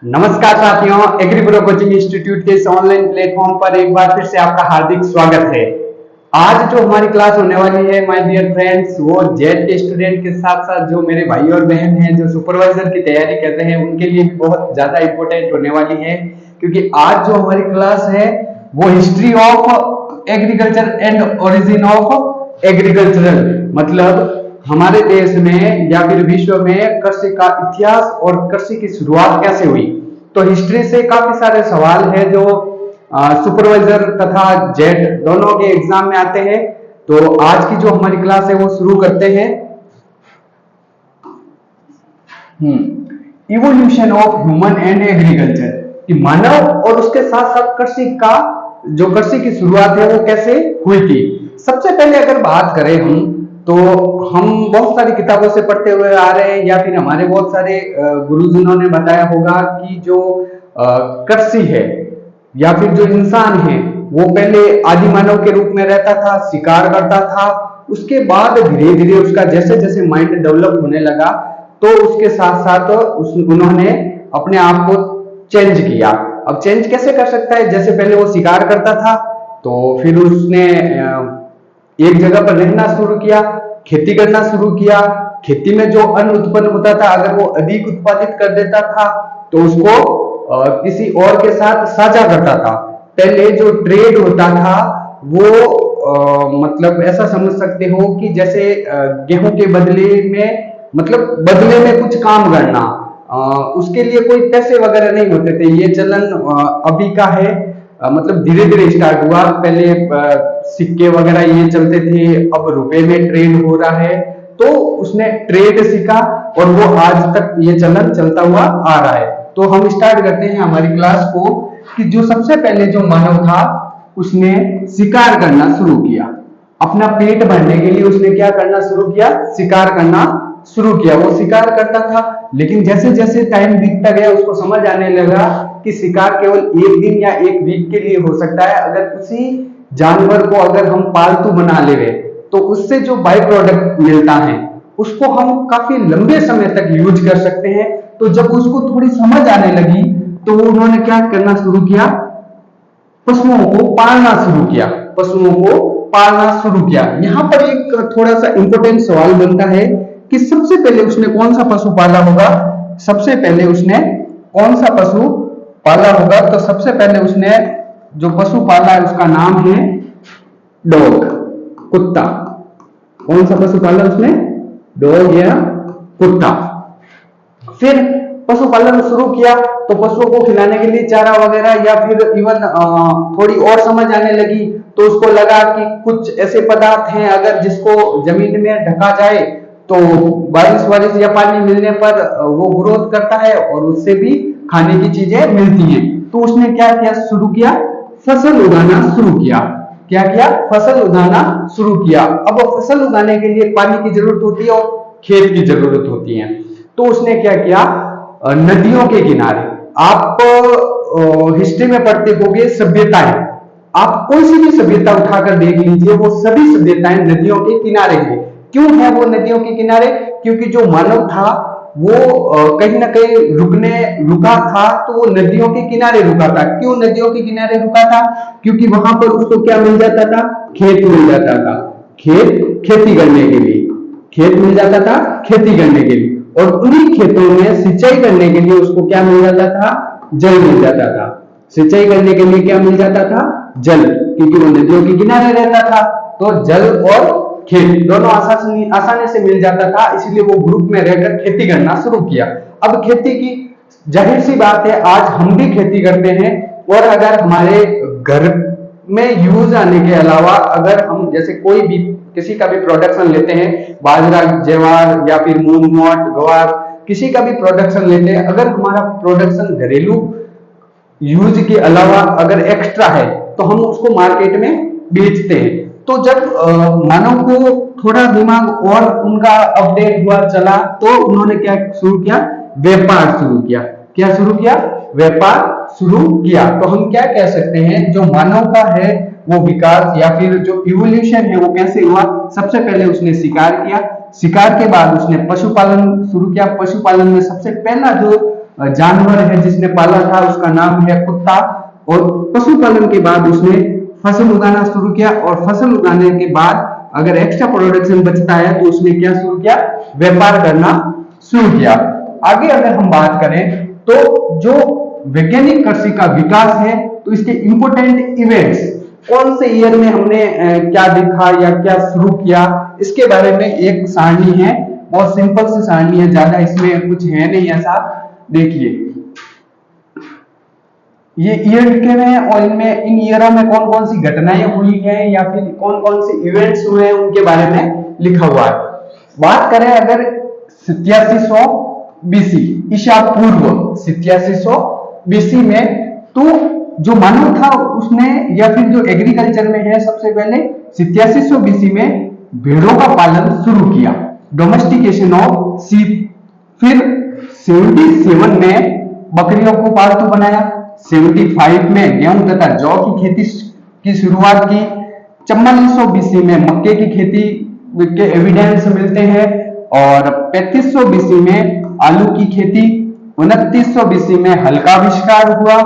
नमस्कार साथियों, agree Pro coaching institute के इस ऑनलाइन प्लेटफॉर्म पर एक बार फिर से आपका हार्दिक स्वागत है। आज जो हमारी क्लास होने वाली है माय डियर फ्रेंड्स, वो जेड के स्टूडेंट के साथ साथ जो मेरे भाई और बहन हैं जो सुपरवाइजर की तैयारी कर रहे हैं उनके लिए भी बहुत ज्यादा इंपॉर्टेंट होने वाली है। क्योंकि आज जो हमारी क्लास है वो history of agriculture and origin of agricultural, मतलब हमारे देश में या फिर विश्व में कृषि का इतिहास और कृषि की शुरुआत कैसे हुई। तो हिस्ट्री से काफी सारे सवाल हैं जो सुपरवाइजर तथा जेड दोनों के एग्जाम में आते हैं। तो आज की जो हमारी क्लास है वो शुरू करते हैं। Evolution of human and agriculture, कि मानव और उसके साथ साथ कृषि का जो कृषि की शुरुआत है वो कैसे हुई थी। सबसे पहले अगर बात करें तो हम बहुत सारी किताबों से पढ़ते हुए आ रहे हैं या फिर हमारे बहुत सारे गुरुजनों ने बताया होगा कि जो कृषि है या फिर जो इंसान है वो पहले आदि मानव के रूप में रहता था, शिकार करता था। उसके बाद धीरे धीरे उसका जैसे जैसे माइंड डेवलप होने लगा तो उसके साथ साथ उन्होंने अपने आप को चेंज किया। अब चेंज कैसे कर सकता है, जैसे पहले वो शिकार करता था तो फिर उसने एक जगह पर रहना शुरू किया, खेती करना शुरू किया। खेती में जो अन्न उत्पन्न होता था अगर वो अधिक उत्पादित कर देता था तो उसको किसी और के साथ साझा करता था। पहले जो ट्रेड होता था वो मतलब ऐसा समझ सकते हो कि जैसे गेहूं के बदले में, मतलब बदले में कुछ काम करना, उसके लिए कोई पैसे वगैरह नहीं होते थे। ये चलन अभी का है, मतलब धीरे धीरे स्टार्ट हुआ। पहले सिक्के वगैरह ये चलते थे, अब रुपए में ट्रेड हो रहा है। तो उसने ट्रेड सीखा और वो आज तक ये चलन चलता हुआ आ रहा है। तो हम स्टार्ट करते हैं हमारी क्लास को कि जो सबसे पहले जो मानव था उसने शिकार करना शुरू किया। अपना पेट भरने के लिए उसने क्या करना शुरू किया, शिकार करना शुरू किया। वो शिकार करता था, लेकिन जैसे जैसे टाइम बीतता गया उसको समझ आने लगा कि शिकार केवल एक दिन या एक वीक के लिए हो सकता है। अगर उसी जानवर को अगर हम पालतू बना ले तो उससे जो बाई प्रोडक्ट मिलता है उसको हम काफी लंबे समय तक यूज कर सकते हैं। तो जब उसको थोड़ी समझ आने लगी तो उन्होंने क्या करना शुरू किया, पशुओं को पालना शुरू किया। पशुओं को पालना शुरू किया। यहाँ पर एक थोड़ा सा इंपॉर्टेंट सवाल बनता है कि सबसे पहले उसने कौन सा पशु पाला होगा। सबसे पहले उसने कौन सा पशु पाला होगा, तो सबसे पहले उसने जो पशु पाला है उसका नाम है डॉग, कुत्ता। कौन सा पशु पाला उसने, डॉग या कुत्ता। फिर पशुपालन शुरू किया तो पशुओं को खिलाने के लिए चारा वगैरह या फिर इवन थोड़ी और समझ आने लगी तो उसको लगा कि कुछ ऐसे पदार्थ हैं अगर जिसको जमीन में ढका जाए तो बारिश या पानी मिलने पर वो ग्रोथ करता है और उससे भी खाने की चीजें मिलती हैं। तो उसने क्या किया, शुरू किया, फसल उगाना शुरू किया। क्या किया, फसल उगाना शुरू किया। अब फसल उगाने के लिए पानी की जरूरत होती है और खेत की जरूरत होती है। तो उसने क्या किया, नदियों के किनारे, आप हिस्ट्री में पढ़ते होंगे सभ्यताएं, आप कोई सी भी सभ्यता उठाकर देख लीजिए वो सभी सभ्यताएं नदियों के किनारे है। क्यों है वो नदियों के किनारे, क्योंकि जो मानव था वो कहीं ना कहीं रुका था तो वो नदियों के किनारे रुका था। क्यों नदियों के किनारे रुका था, क्योंकि वहां पर उसको क्या मिल जाता था, खेत मिल जाता था। खेती करने के लिए खेत मिल जाता था, खेती करने के लिए, और उन्हीं खेतों में सिंचाई करने के लिए उसको क्या मिल जाता था, जल मिल जाता था। सिंचाई करने के लिए क्या मिल जाता था, जल, क्योंकि वो नदियों के किनारे रहता था। तो जल और खेत दोनों आसानी से मिल जाता था, इसलिए वो ग्रुप में रहकर खेती करना शुरू किया। अब खेती की जाहिर सी बात है आज हम भी खेती करते हैं, और अगर हमारे घर में यूज आने के अलावा अगर हम जैसे कोई भी किसी का भी प्रोडक्शन लेते हैं, बाजरा, ज्वार या फिर मूंग, मोट, ग्वार, किसी का भी प्रोडक्शन लेते हैं, अगर हमारा प्रोडक्शन घरेलू यूज के अलावा अगर एक्स्ट्रा है तो हम उसको मार्केट में बेचते हैं। तो जब मानव को थोड़ा दिमाग और उनका अपडेट हुआ चला तो उन्होंने क्या शुरू किया, व्यापार शुरू किया। क्या शुरू किया, व्यापार शुरू किया। तो हम क्या कह सकते हैं, जो मानव का है वो विकास या फिर जो इवोल्यूशन है वो कैसे हुआ। सबसे पहले उसने शिकार किया, शिकार के बाद उसने पशुपालन शुरू किया। पशुपालन में सबसे पहला जो जानवर है जिसने पाला था उसका नाम है कुत्ता, और पशुपालन के बाद उसने फसल उगाना शुरू किया, और फसल उगाने के बाद अगर एक्स्ट्रा प्रोडक्शन बचता है तो उसने क्या शुरू किया, व्यापार करना शुरू किया। आगे अगर हम बात करें तो जो वैज्ञानिक कृषि का विकास है तो इसके इंपोर्टेंट इवेंट्स, कौन से ईयर में हमने क्या देखा या क्या शुरू किया, इसके बारे में एक सारणी है, बहुत सिंपल सी सारणी है, ज्यादा इसमें कुछ है नहीं ऐसा। देखिए ये ईयर लिखे हुए हैं और इनमें इन ईयरों में कौन कौन सी घटनाएं हुई हैं या फिर कौन कौन से इवेंट्स हुए हैं उनके बारे में लिखा हुआ है। बात करें अगर 8700 बीसी ईसा पूर्व 8700 बीसी में, तो जो मानव था उसने या फिर जो एग्रीकल्चर में है सबसे पहले 8700 बीसी में भेड़ों का पालन शुरू किया, डोमेस्टिकेशन ऑफ शीप। फिर 77 में बकरियों को पालतू बनाया, 75 में गेहूं तथा जौ की खेती की शुरुआत की, 4400 बीसी में मक्के की खेती के एविडेंस मिलते हैं, और 3500 बीसी में आलू की खेती, 2900 बीसी में हल का आविष्कार हुआ,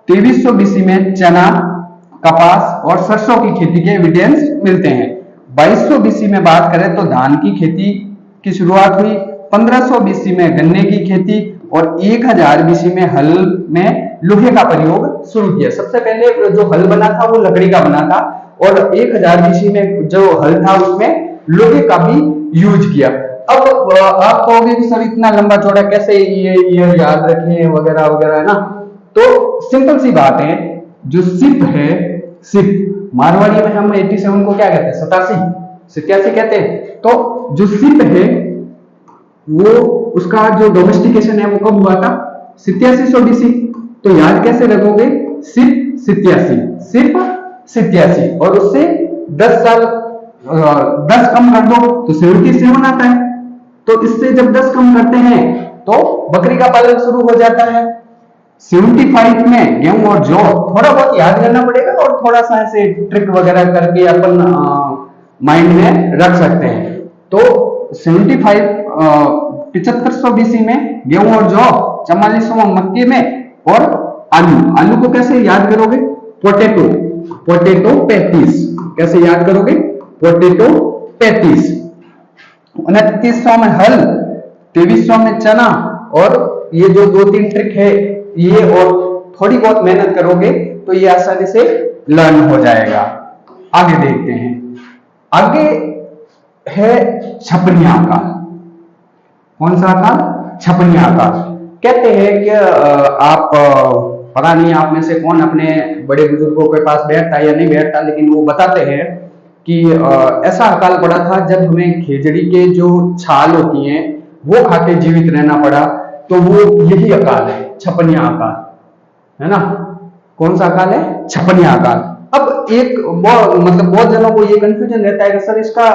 2300 बीसी में चना, कपास और सरसों की खेती के एविडेंस मिलते हैं। 2200 बीसी में बात करें तो धान की खेती की शुरुआत हुई, 1500 बीसी में गन्ने की खेती, और 1000 बीसी में हल में लोहे का प्रयोग शुरू किया। सबसे पहले जो हल बना था वो लकड़ी का बना था, और 1000 बीसी में जो हल था उसमें लोहे का भी यूज किया। अब आप कहोगे कि सर इतना लंबा चौड़ा कैसे ये याद रखें वगैरह वगैरह, है ना। तो सिंपल सी बात है, जो सिप है, सिप मारवाड़ी में हम 87 को क्या कहते हैं, 87 कहते हैं। तो जो सिप है वो उसका जो डोमेस्टिकेशन है वो कब हुआ था, 8700 बीसी। तो याद कैसे रखोगे, सिप 87, सिप 87, और उससे 10 साल 10 कम कर दो तो 77 आता है। तो इससे जब 10 कम करते हैं तो बकरी का पालन शुरू हो जाता है। 75 में गेहूं और जौ, थोड़ा बहुत याद करना पड़ेगा और थोड़ा सा ऐसे ट्रिक वगैरह करके अपन माइंड में रख सकते हैं। तो 7500 बीसी में गेहूं और जौ, 4400 मक्के में, और आलू को कैसे याद करोगे, पोटैटो 35, कैसे याद करोगे, पोटैटो 35, 2900 में हल, 2300 में चना, और ये जो 2-3 ट्रिक है ये, और थोड़ी बहुत मेहनत करोगे तो ये आसानी से लर्न हो जाएगा। आगे देखते हैं, आगे है छपनी आकार। कौन सा आकार, छपनी आकार। कहते हैं कि आप पता नहीं आप में से कौन अपने बड़े बुजुर्गों के पास बैठता या नहीं बैठता, लेकिन वो बताते हैं कि ऐसा अकाल पड़ा था जब हमें खेजड़ी के जो छाल होती हैं वो खा के जीवित रहना पड़ा, तो वो यही अकाल है, छपनिया अकाल, है ना। कौन सा अकाल है, छपनिया अकाल। अब एक बहुत जनों को ये कंफ्यूजन रहता है कि सर इसका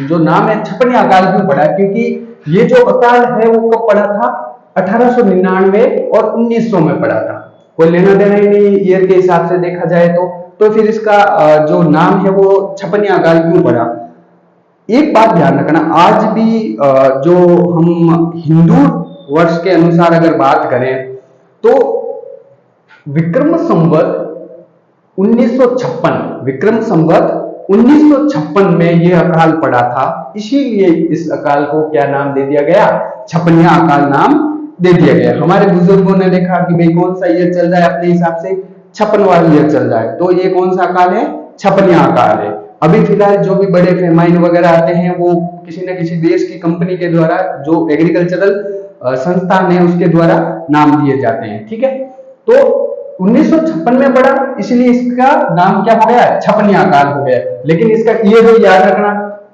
जो नाम है छपनिया अकाल क्यों पड़ा, क्योंकि ये जो अकाल है वो कब पड़ा था, 1899 और 1900 में पड़ा था। कोई लेना देना ही नहीं ईयर के हिसाब से देखा जाए तो फिर इसका जो नाम है वो छपनिया अकाल क्यों पड़ा। एक बात ध्यान रखना, आज भी जो हम हिंदू वर्ष के अनुसार अगर बात करें तो विक्रम संवत 1956, विक्रम संवत 1956 में यह अकाल पड़ा था, इसीलिए इस अकाल को क्या नाम दे दिया गया, छपनिया अकाल नाम दे दिया गया। हमारे बुजुर्गों ने देखा कि भाई कौन सा ईयर चल रहा है, अपने हिसाब से 56 वाला ईयर चल रहा है, तो ये कौन सा अकाल है, छपनिया अकाल है। अभी फिलहाल जो भी बड़े फेमाइन वगैरह आते हैं वो किसी न किसी देश की कंपनी के द्वारा, जो एग्रीकल्चरल संस्थान है उसके द्वारा नाम दिए जाते हैं, ठीक है। तो 1956 में पड़ा, इसलिए इसका नाम क्या हो गया, छपनिया अकाल हो गया। लेकिन इसका ईयर याद रखना,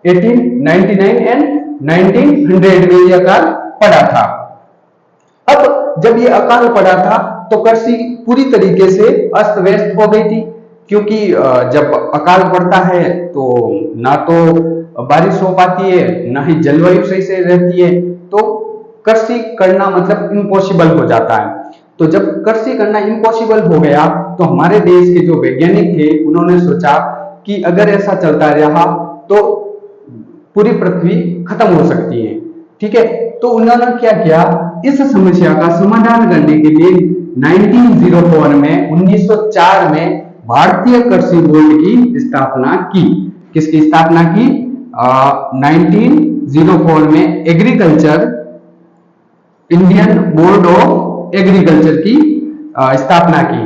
1899 एंड 1900 में यह अकाल पड़ा था। अब जब ये अकाल पड़ा था तो कृषि पूरी तरीके से अस्त व्यस्त हो गई थी, क्योंकि जब अकाल पड़ता है तो ना तो बारिश हो पाती है, ना ही जलवायु सही से रहती है, तो कृषि करना मतलब इम्पॉसिबल हो जाता है। तो जब कृषि करना इम्पॉसिबल हो गया तो हमारे देश के जो वैज्ञानिक थे उन्होंने सोचा कि अगर ऐसा चलता रहा तो पूरी पृथ्वी खत्म हो सकती है। ठीक है, तो उन्होंने क्या किया, इस समस्या का समाधान करने के लिए 1904 में 1904 में भारतीय कृषि बोर्ड की स्थापना की। किसकी स्थापना की? 1904 में agriculture, Indian board of agriculture की स्थापना की।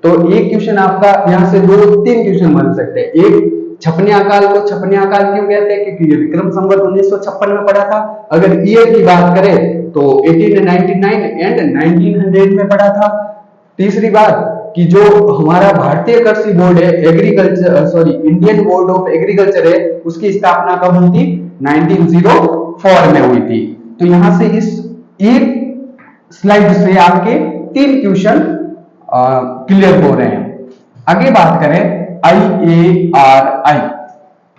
तो एक क्वेश्चन आपका यहां से 2-3 क्वेश्चन बन सकते हैं। एक, छपने अकाल को छपने अकाल क्यों कहते हैं? क्योंकि ये विक्रम संवत 1956 में पढ़ा था। अगर ईयर की बात करें तो 1899 एंड 1900 में पढ़ा था। तीसरी बात कि जो हमारा भारतीय कृषि बोर्ड है, agriculture Indian board of agriculture है, उसकी स्थापना कब हुई थी? 1904 में हुई थी। तो यहां से इस एक स्लाइड से आपके 3 क्वेश्चन क्लियर हो रहे हैं। आगे बात करें IARI,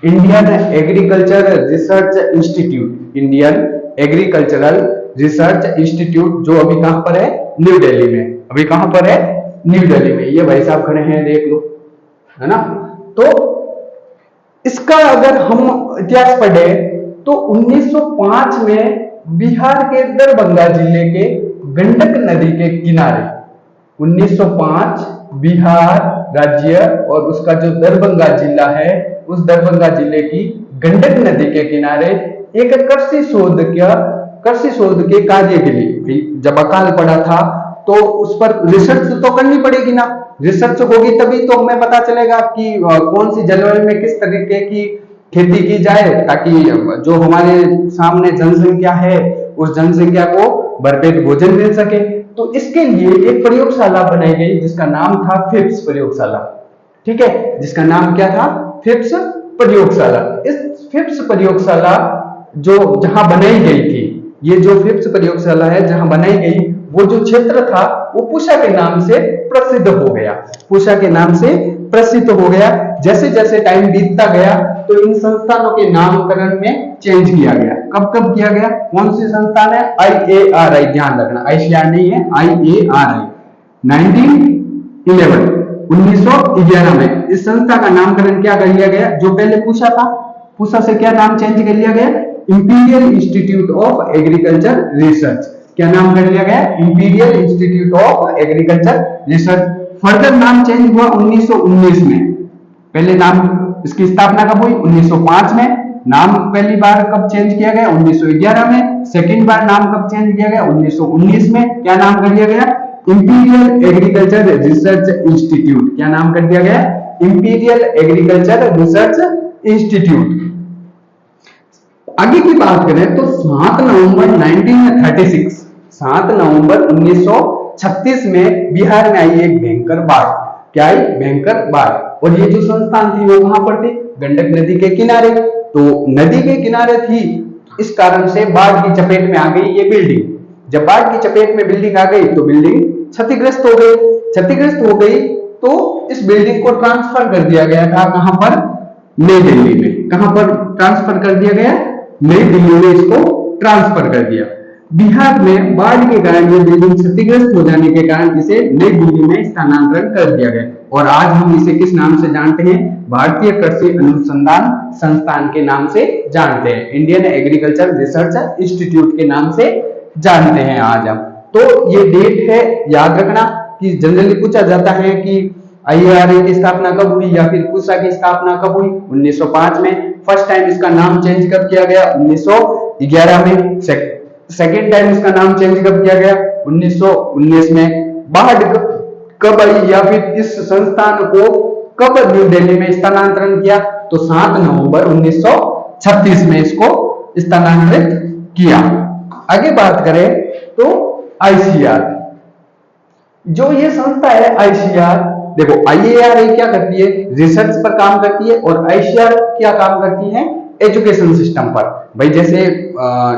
Indian agriculture research institute, Indian agricultural research institute, जो अभी कहां पर है? न्यू दिल्ली में। अभी कहां पर है? न्यू दिल्ली में। ये भाई साहब खड़े हैं, देख लो, है ना। तो इसका अगर हम इतिहास पढ़े तो 1905 में बिहार के दरभंगा जिले के गंडक नदी के किनारे, 1905 बिहार राज्य और उसका जो दरभंगा जिला है, उस दरभंगा जिले की गंडक नदी के किनारे एक कृषि शोध के कार्य के लिए, जब अकाल पड़ा था तो उस पर रिसर्च तो करनी पड़ेगी ना। रिसर्च होगी तभी तो हमें पता चलेगा कि कौन सी जलवायु में किस तरीके की खेती की जाए, ताकि जो हमारे सामने जनसंख्या है उस जनसंख्या को भरपेट भोजन मिल सके। तो इसके लिए एक प्रयोगशाला बनाई गई जिसका नाम था फिप्स प्रयोगशाला। ठीक है, जिसका नाम क्या था? फिप्स प्रयोगशाला। इस फिप्स प्रयोगशाला जो जहां बनाई गई थी, ये जो फिप्स प्रयोगशाला है जहां बनाई गई, वो जो क्षेत्र था वो पूषा के नाम से प्रसिद्ध हो गया। पूषा के नाम से प्रसिद्ध हो गया। जैसे जैसे टाइम बीतता गया तो इन संस्थानों के नामकरण में चेंज किया गया। कब कब किया गया? कौन सी संस्थान है? IARI, ध्यान रखना, ICR नहीं है, IARI। 1911 में इस संस्था का नामकरण क्या कर लिया गया? जो पहले पूषा था, पूषा से क्या नाम चेंज कर लिया गया? Imperial institute of agriculture research. क्या नाम कर लिया गया? Imperial institute of agriculture research. Further नाम चेंज हुआ 1919 में। पहले नाम, इसकी स्थापना कब हुई? 1905 में। नाम पहली बार कब चेंज किया गया? 1911 में। सेकंड बार नाम कब चेंज किया गया? 1919 में। क्या नाम कर दिया गया? Imperial agriculture research institute. क्या नाम कर दिया गया? Imperial agriculture research institute. आगे की बात करें तो 7 नवंबर 1936, 7 नवंबर 1936 में बिहार में आई एक भयंकर बाढ़। क्या आई? भयंकर बाढ़। और ये जो संस्थान थी वो कहां पर थी? गंडक नदी के किनारे। तो नदी के किनारे थी, इस कारण से बाढ़ की चपेट में आ गई ये बिल्डिंग। जब बाढ़ की चपेट में बिल्डिंग आ गई तो बिल्डिंग क्षतिग्रस्त हो गई। क्षतिग्रस्त हो गई तो इस बिल्डिंग को ट्रांसफर कर दिया गया था। कहां पर? नई दिल्ली में। कहां पर ट्रांसफर कर दिया गया? नई दिल्ली में इसको ट्रांसफर कर दिया। बिहार में बाढ़ के कारण ये बिल्डिंग क्षतिग्रस्त हो जाने के कारण इसे नई दिल्ली में स्थानांतरण कर दिया गया। और आज हम इसे किस नाम से जानते हैं? भारतीय कृषि अनुसंधान संस्थान के नाम से जानते हैं, इंडियन एग्रीकल्चर रिसर्च इंस्टीट्यूट के नाम से जानते हैं आज हम। तो ये डेट है, याद रखना कि जनरली पूछा जाता है कि IARI की स्थापना कब हुई या फिर पूषा की स्थापना कब हुई? 1905 में। फर्स्ट टाइम इसका नाम चेंज कब किया गया? 1911 में। सेकेंड टाइम इसका नाम चेंज कब किया गया? 1919 में। बाढ़ कब आई या फिर इस संस्थान को कब न्यू दिल्ली में स्थानांतरण किया? तो 7 नवंबर 1936 में इसको स्थानांतरित किया। आगे बात करें तो ICR, जो ये संस्था है ICR, देखो IARI क्या करती है? रिसर्च पर काम करती है और ICR क्या काम करती है? एजुकेशन सिस्टम पर। भाई जैसे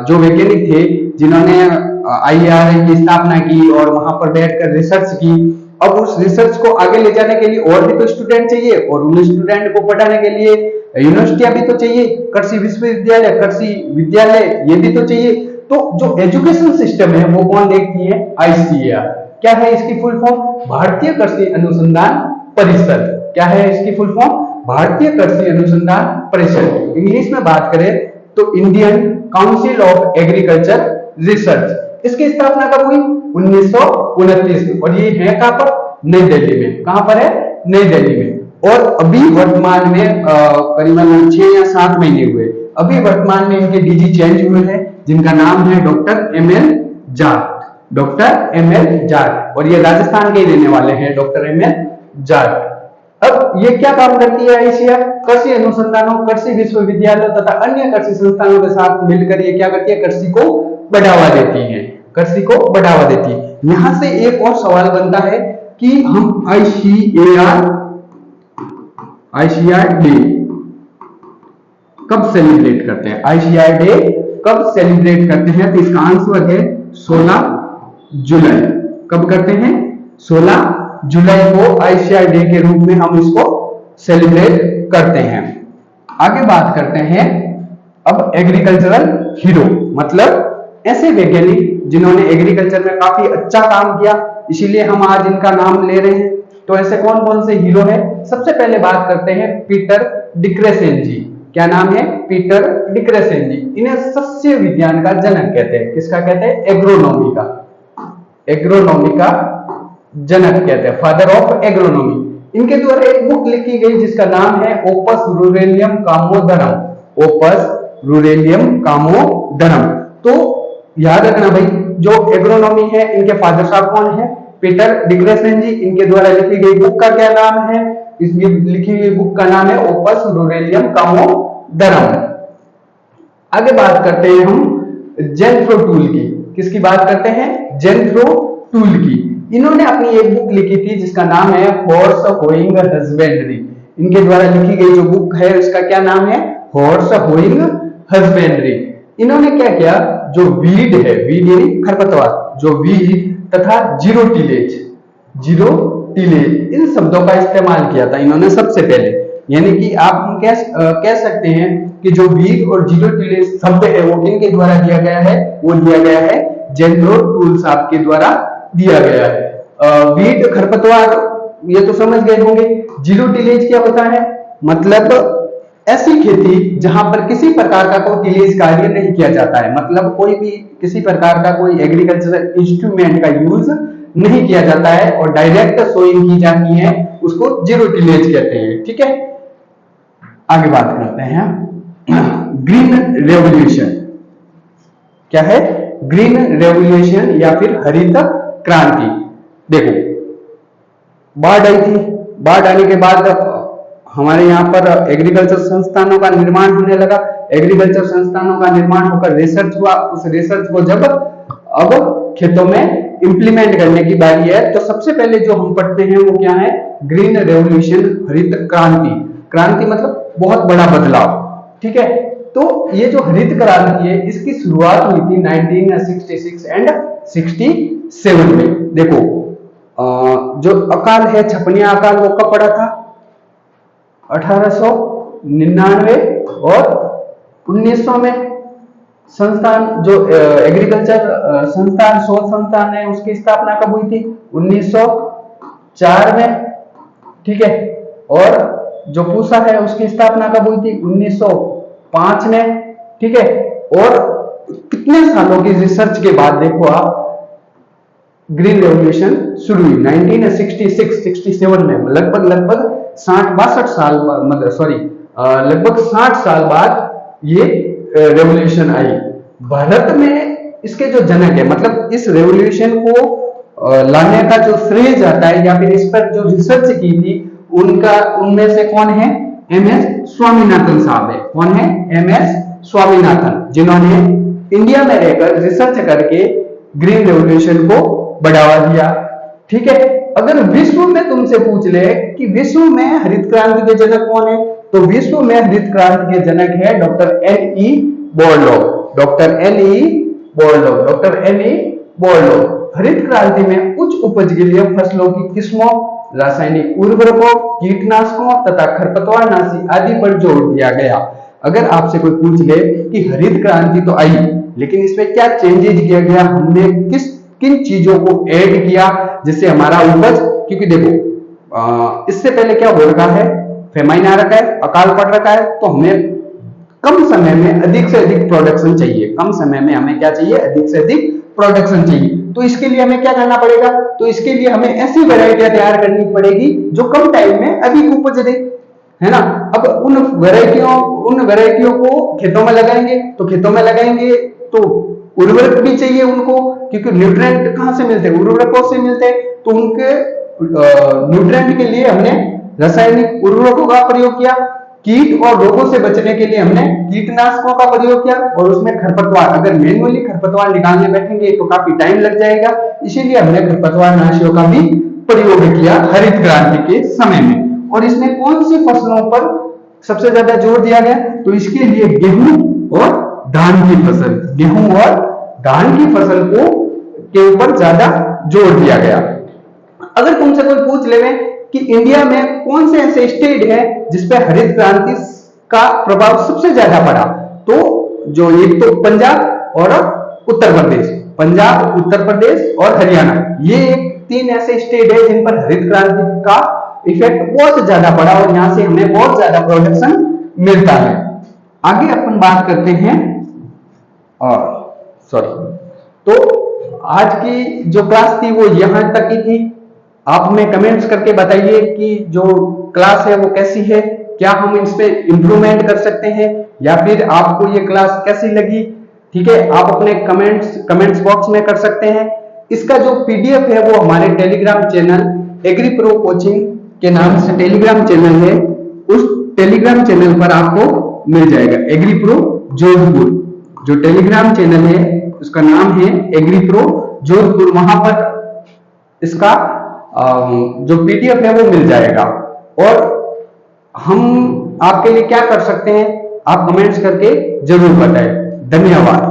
जो वैज्ञानिक थे जिन्होंने IARI की स्थापना की और वहां पर बैठकर रिसर्च की, अब उस रिसर्च को आगे ले जाने के लिए और भी तो स्टूडेंट चाहिए और उन स्टूडेंट को पढ़ाने के लिए यूनिवर्सिटियां भी तो चाहिए, कृषि विश्वविद्यालय, कृषि विद्यालय ये भी तो चाहिए। तो जो एजुकेशन सिस्टम है वो कौन देखती है? ICAR। क्या है इसकी फुल फॉर्म? भारतीय कृषि अनुसंधान परिषद। क्या है इसकी फुल फॉर्म? भारतीय कृषि अनुसंधान परिषद। इंग्लिश में बात करें तो Indian council of agriculture research. इसकी स्थापना कब हुई? 1929 में। और ये है कहां पर? नई दिल्ली में। कहां पर है? नई दिल्ली में। और अभी वर्तमान में करीबन 6 या 7 महीने हुए। अभी वर्तमान में इनके डीजी चेंज हुए हैं, जिनका नाम है doctor ML Jat. Doctor ML Jat, और ये राजस्थान के ही रहने वाले हैं, डॉक्टर एमएल जाट। अब ये क्या काम करती है आईसीआर? कृषि अनुसंधानों, कृषि विश्वविद्यालयों तथा अन्य कृषि संस्थानों के साथ मिलकर ये क्या करती है? कृषि को बढ़ावा देती है। कृषि को बढ़ावा देती है। यहां से एक और सवाल बनता है कि हम आईसीआर डे कब सेलिब्रेट करते हैं? आईसीआर डे कब सेलिब्रेट करते हैं? तो इसका आंसर है 16 जुलाई। कब करते हैं? 16 जुलाई को आईसीआर डे के रूप में हम इसको सेलिब्रेट करते हैं। आगे बात करते हैं अब एग्रीकल्चरल हीरो, मतलब ऐसे वैज्ञानिक जिन्होंने एग्रीकल्चर में काफी अच्छा काम किया, इसीलिए हम आज इनका नाम ले रहे हैं। तो ऐसे कौन कौन से हीरो हैं? सबसे पहले बात करते हैं पीटर डिक्रेसेन जी। क्या नाम है? पीटर डिक्रेसेन जी। इन्हें सस्य विज्ञान का जनक कहते हैं। किसका कहते हैं? एग्रोनॉमी का। एग्रोनॉमी का जनक कहते हैं, फादर ऑफ एग्रोनॉमी। इनके द्वारा एक बुक लिखी गई जिसका नाम है ओपस रूरेलियम कामोदरम। ओपस रूरेलियम कामोदरम। तो याद रखना भाई, जो एग्रोनॉमी है, इनके फादर साहब कौन है? पीटर डिक्रेसेन जी। इनके द्वारा लिखी गई बुक का क्या नाम है? इसकी लिखी गई बुक का नाम है ओपस रूरेलियम कामोदरम। आगे बात करते हैं हम जेनफ्रो टूल की। किसकी बात करते हैं? जेनफ्रो टूल की। इन्होंने अपनी एक बुक लिखी थी जिसका नाम है हॉर्स होइंग हस्बेंड्री। इनके द्वारा लिखी गई जो बुक है उसका क्या नाम है? Horse hoeing husbandry. इन्होंने क्या किया? जो वीड है, वीड यानी खरपतवार, जो वीड तथा जीरो टिलेज, इन शब्दों का इस्तेमाल किया था इन्होंने सबसे पहले। यानी कि आप कह सकते हैं कि जो वीड और जीरो टिलेज शब्द है वो किनके द्वारा दिया गया है? वो दिया गया है जेनफ्रो टूल साहब के द्वारा दिया गया है। वीट खरपतवार ये तो समझ गए होंगे। जीरो टिलेज क्या होता है? मतलब ऐसी खेती जहां पर किसी प्रकार का कोई टिलेज कार्य नहीं किया जाता है, मतलब कोई भी किसी प्रकार का कोई एग्रीकल्चरल इंस्ट्रूमेंट का यूज नहीं किया जाता है और डायरेक्ट सोइंग की जाती है, उसको जीरो टिलेज कहते हैं। ठीक है, आगे बात करते हैं ग्रीन रेवोल्यूशन। क्या है? ग्रीन रेवोल्यूशन या फिर हरित क्रांति। देखो, बाढ़ आई थी, बाढ़ आने के बाद हमारे यहाँ पर एग्रीकल्चर संस्थानों का निर्माण होने लगा। एग्रीकल्चर संस्थानों का निर्माण होकर रिसर्च हुआ। उस रिसर्च को जब अब खेतों में इंप्लीमेंट करने की बारी है, तो सबसे पहले जो हम पढ़ते हैं वो क्या है? ग्रीन रेवोल्यूशन, हरित क्रांति। क्रांति मतलब बहुत बड़ा बदलाव। ठीक है, तो ये जो हरित क्रांति है इसकी शुरुआत हुई थी 1966 एंड 67 में। देखो, जो अकाल है, छपनिया अकाल, वो कब पड़ा था? 1899 और 1900 में। संस्थान जो एग्रीकल्चर संस्थान, शोध संस्थान है, उसकी स्थापना कब हुई थी? 1904 में। ठीक है, और जो पूसा है उसकी स्थापना कब हुई थी? 1905 में। ठीक है, और कितने सालों की रिसर्च के बाद देखो आप ग्रीन रेवोल्यूशन शुरू हुई 1966-67 में। लगभग 60-62 साल, मतलब सॉरी, लगभग 60 साल बाद ये रेवोल्यूशन आई। भारत में इसके जो जनक है, मतलब इस रेवोल्यूशन को लाने का जो श्रेय जाता है या फिर इस पर जो रिसर्च की थी उनमें से कौन है? एमएस स्वामीनाथन साहब है। कौन है? एमएस स्वामीनाथन, जिन्होंने इंडिया में रहकर रिसर्च करके ग्रीन रेवोल्यूशन को बढ़ावा दिया। ठीक है, अगर विश्व में तुमसे पूछ ले कि विश्व में हरित क्रांति के जनक कौन है, तो विश्व में हरित क्रांति के जनक है doctor NE. Borlaug. Doctor NE. Borlaug, doctor NE. Borlaug. हरित क्रांति में उच्च उपज के लिए फसलों की किस्मों, रासायनिक उर्वरकों, कीटनाशकों तथा खरपतवारनाशी आदि पर जोर दिया गया। अगर आपसे कोई पूछ ले कि हरित क्रांति तो आई, लेकिन इसमें क्या चेंजेस किया गया, हमने किन चीजों को ऐड किया जिससे हमारा उपज, क्योंकि देखो इससे पहले क्या हो रखा है? फेमाइन आ रखा है, अकाल पड़ रखा है, तो हमें कम समय में अधिक से अधिक प्रोडक्शन चाहिए, कम समय में हमें क्या चाहिए, अधिक से अधिक प्रोडक्शन चाहिए। तो इसके लिए हमें क्या करना पड़ेगा, तो इसके लिए हमें ऐसी वैरायटियां तैयार करनी पड़ेगी जो कम टाइम में अधिक उपज दे, है ना। अब उन वैरायटियों को खेतों में लगाएंगे, तो खेतों में लगाएंगे तो उर्वरक भी चाहिए उनको, क्योंकि न्यूट्रिएंट कहां से मिलते हैं, उर्वरकों से मिलते हैं। तो उनके न्यूट्रिएंट के लिए हमने रासायनिक उर्वरकों का प्रयोग किया, कीट और रोगों से बचने के लिए हमने कीटनाशकों का प्रयोग किया, और उसमें खरपतवार, अगर मैन्युअली खरपतवार निकालने बैठेंगे तो काफी टाइम लग जाएगा, इसीलिए हमने खरपतवार नाशियों का भी प्रयोग किया हरित क्रांति के समय में। और इसमें कौन सी फसलों पर सबसे ज्यादा जोर दिया गया, तो इसके लिए गेहूं और धान की फसल, गेहूं और धान की फसल को के ऊपर ज्यादा जोर दिया गया। अगर तुमसे कोई पूछ ले कि इंडिया में कौन से ऐसे स्टेट है जिसपे हरित क्रांति का प्रभाव सबसे ज्यादा पड़ा, तो जो एक तो पंजाब और उत्तर प्रदेश, पंजाब, उत्तर प्रदेश और हरियाणा, ये तीन ऐसे स्टेट है जिन पर हरित क्रांति का इफेक्ट बहुत ज्यादा पड़ा और यहां से हमें बहुत ज्यादा प्रोडक्शन मिलता है। आगे अपन बात करते हैं, तो आज की जो क्लास थी वो यहां तक ही थी। आप हमें कमेंट्स करके बताइए कि जो क्लास है वो कैसी है, क्या हम इसमें इंप्रूवमेंट कर सकते हैं, या फिर आपको ये क्लास कैसी लगी। ठीक है, आप अपने कमेंट्स बॉक्स में कर सकते हैं। इसका जो पीडीएफ है वो हमारे Telegram channel Agri Pro coaching के नाम से टेलीग्राम चैनल है, उस टेलीग्राम चैनल पर आपको मिल जाएगा। एग्री प्रो जोधपुर जो टेलीग्राम चैनल है उसका नाम है एग्री प्रो जोधपुर, वहां पर इसका जो पीडीएफ है वो मिल जाएगा। और हम आपके लिए क्या कर सकते हैं, आप कमेंट्स करके जरूर बताएं। धन्यवाद।